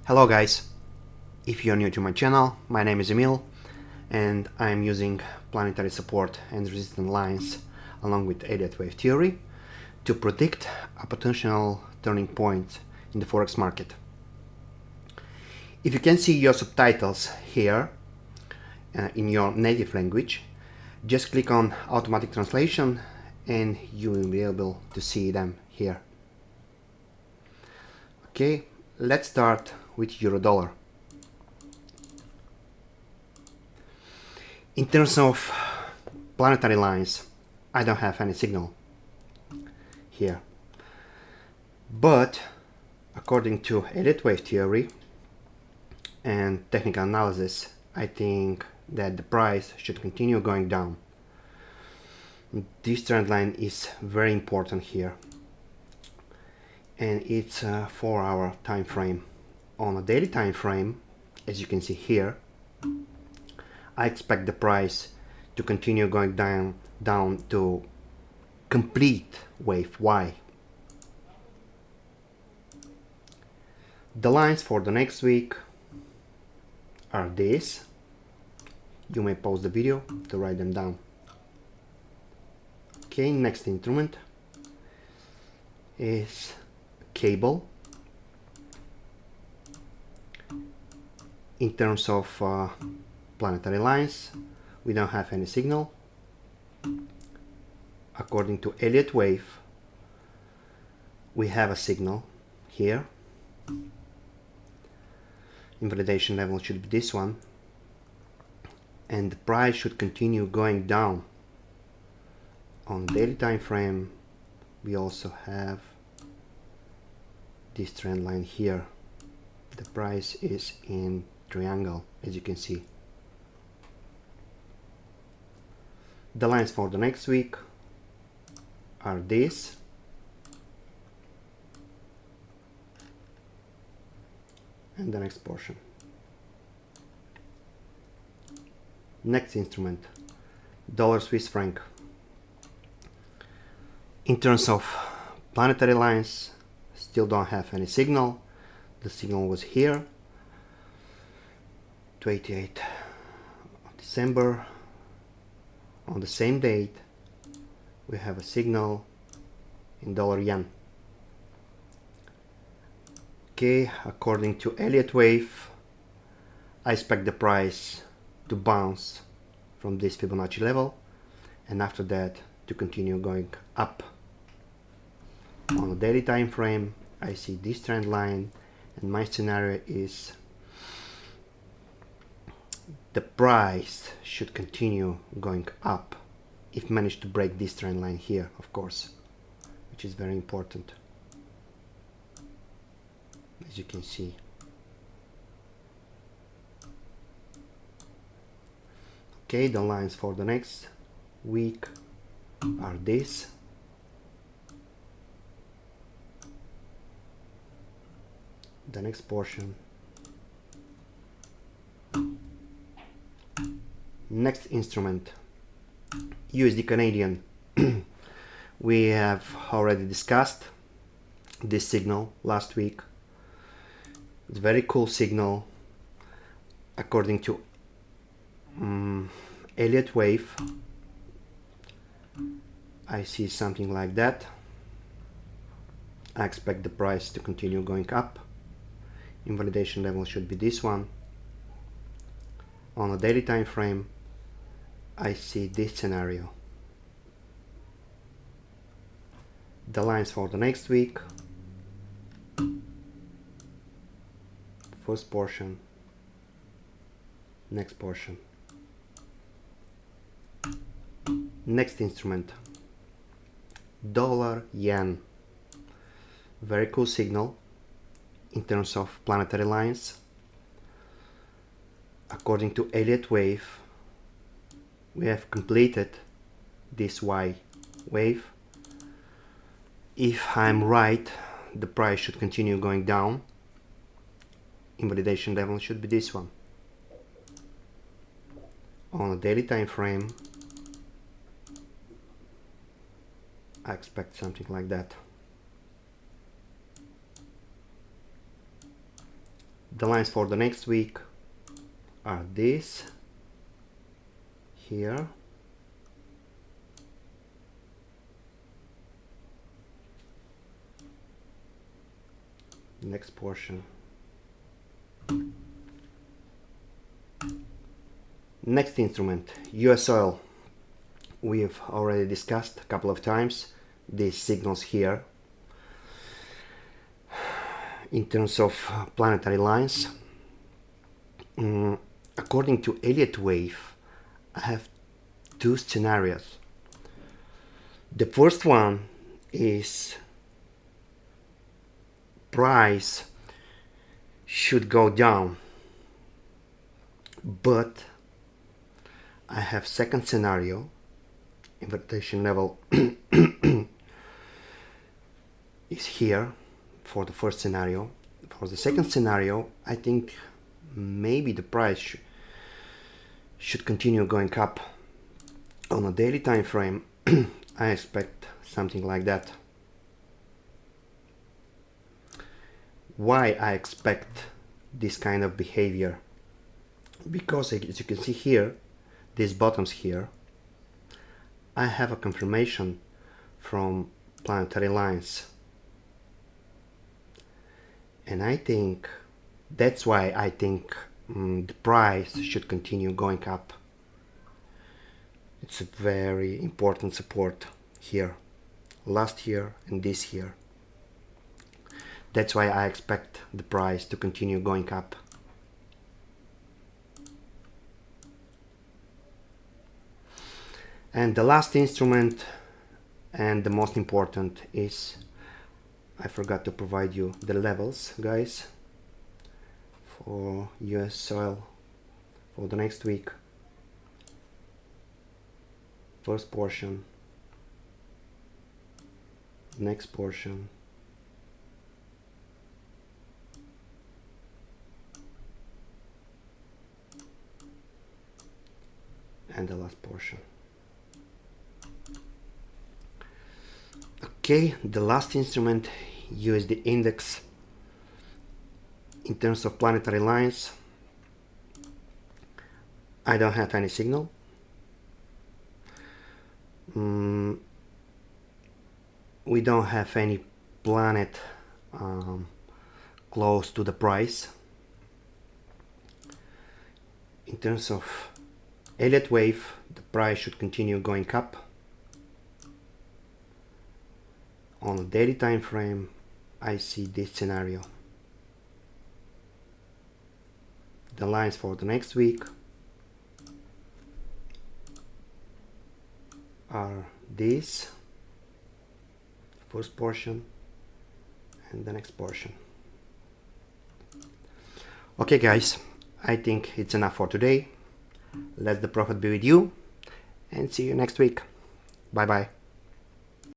Hello guys, if you're new to my channel, my name is Emil and I'm using planetary support and resistance lines along with Elliott wave theory to predict a potential turning point in the Forex market. If you can see your subtitles here in your native language, just click on automatic translation and you will be able to see them here. Okay, let's start with euro dollar. In terms of planetary lines, I don't have any signal here. But according to Elliott wave theory and technical analysis, I think that the price should continue going down. This trend line is very important here. And it's a 4-hour time frame. On a daily time frame, as you can see here, I expect the price to continue going down to complete wave Y. The lines for the next week are these. You may pause the video to write them down. Okay, next instrument is cable. In terms of planetary lines, we don't have any signal. According to Elliott wave, we have a signal here. Invalidation level should be this one, and the price should continue going down. On daily time frame, we also have this trend line here. The price is in triangle, as you can see. The lines for the next week are this. And the next portion. Next instrument, dollar Swiss franc. In terms of planetary lines, still don't have any signal. The signal was here, 28th of December. On the same date, we have a signal in dollar yen. Okay, according to Elliott wave, I expect the price to bounce from this Fibonacci level and after that to continue going up. On a daily time frame, I see this trend line and my scenario is the price should continue going up if managed to break this trend line here, of course, which is very important, as you can see. Okay, the lines for the next week are this. The next portion. Next instrument, USD Canadian. We have already discussed this signal last week. It's a very cool signal. According to Elliott wave, I see something like that. I expect the price to continue going up. Invalidation level should be this one. On a daily time frame, I see this scenario. The lines for the next week, first portion, next portion. Next instrument, dollar yen. Very cool signal in terms of planetary lines. According to Elliott wave, we have completed this Y wave. If I'm right, the price should continue going down. Invalidation level should be this one. On a daily time frame, I expect something like that. The lines for the next week are this here, next portion, next instrument, US oil. We've already discussed a couple of times these signals here in terms of planetary lines. According to Elliott wave, I have two scenarios. The first one is price should go down, but I have second scenario, inversion level is here for the first scenario. For the second scenario, I think maybe the price should continue going up on a daily time frame. I expect something like that. Why I expect this kind of behavior? Because as you can see here, these bottoms here, I have a confirmation from planetary lines, and I think that's why I think the price should continue going up. It's a very important support here, last year and this year. That's why I expect the price to continue going up. And the last instrument, and the most important, is, I forgot to provide you the levels, guys, for US oil for the next week. First portion, next portion, and the last portion. Okay, the last instrument, USD index. In terms of planetary lines, I don't have any signal. We don't have any planet close to the price. In terms of Elliott wave, the price should continue going up. On a daily time frame, I see this scenario. The lines for the next week are this first portion and the next portion. Okay guys, I think it's enough for today. Let the profit be with you, and see you next week. Bye bye.